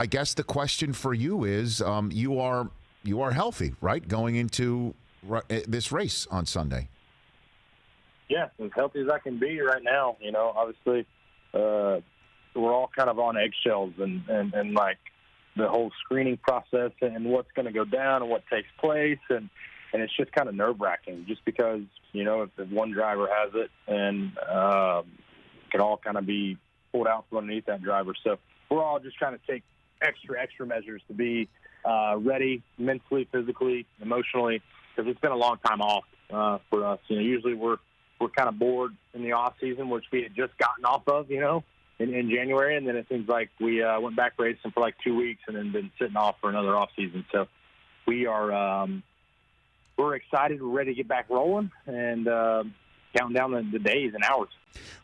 I guess the question for you is, you are healthy, right, going into this race on Sunday? Yeah, as healthy as I can be right now. Obviously, we're all kind of on eggshells and like the whole screening process and what's going to go down and what takes place. And it's just kind of nerve-wracking just because, if one driver has it and it can all kind of be pulled out from underneath that driver. So we're all just trying to take extra measures to be ready mentally, physically, emotionally, because it's been a long time off for us. Usually we're kind of bored in the off season, which we had just gotten off of, in January, and then it seems like we went back racing for like 2 weeks and then been sitting off for another off season. So we are we're excited. We're ready to get back rolling and counting down the days and hours.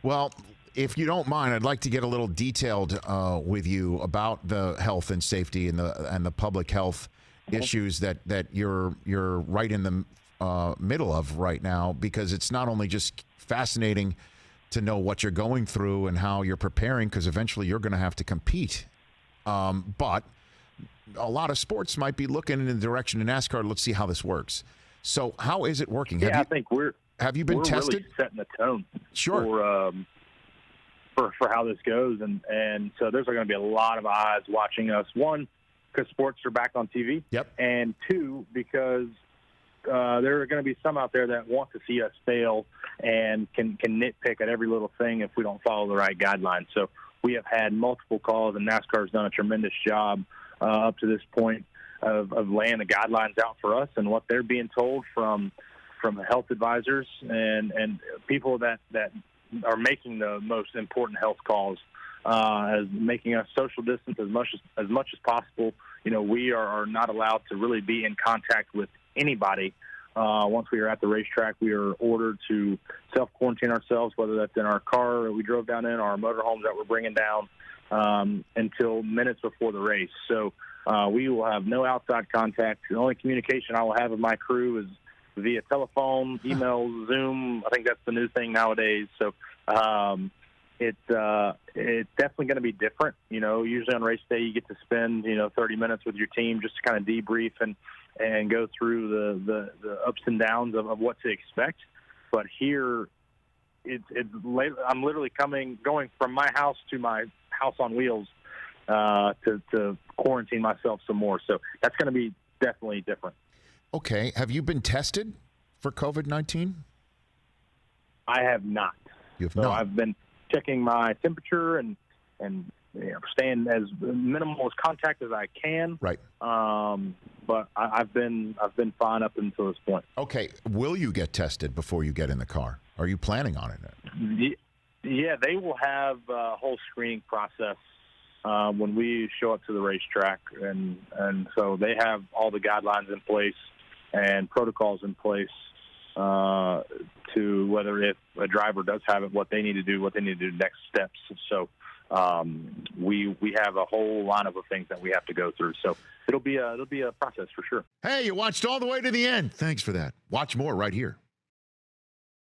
Well, if you don't mind, I'd like to get a little detailed with you about the health and safety and the public health issues that you're right in the middle of right now, because it's not only just fascinating to know what you're going through and how you're preparing, because eventually you're going to have to compete. But a lot of sports might be looking in the direction of NASCAR. Let's see how this works. So how is it working? I think have you been tested? Really setting the tone. Sure. For how this goes, and so there's going to be a lot of eyes watching us. One, because sports are back on TV. Yep. And two, because there are going to be some out there that want to see us fail and can nitpick at every little thing if we don't follow the right guidelines. So we have had multiple calls, and NASCAR's done a tremendous job up to this point of laying the guidelines out for us and what they're being told from health advisors and people that are making the most important health calls, as making us social distance as much as possible. We are not allowed to really be in contact with anybody. Once we are at the racetrack, we are ordered to self-quarantine ourselves, whether that's in our car that we drove down in or our motorhomes that we're bringing down, until minutes before the race. So we will have no outside contact. The only communication I will have with my crew is via telephone, email, Zoom. I think that's the new thing nowadays. So it's definitely going to be different. Usually on race day you get to spend 30 minutes with your team just to kind of debrief and go through the ups and downs of what to expect. But here, I'm literally going from my house to my house on wheels to quarantine myself some more. So that's going to be definitely different. Okay. Have you been tested for COVID-19? I have not. You have so not? I've been checking my temperature and staying as minimal as contact as I can. Right. But I've been fine up until this point. Okay. Will you get tested before you get in the car? Are you planning on it? Yeah, they will have a whole screening process when we show up to the racetrack, and so they have all the guidelines in place and protocols in place to whether if a driver does have it, what they need to do next steps. So we have a whole lineup of things that we have to go through. So it'll be a process for sure. Hey, you watched all the way to the end. Thanks for that. Watch more right here.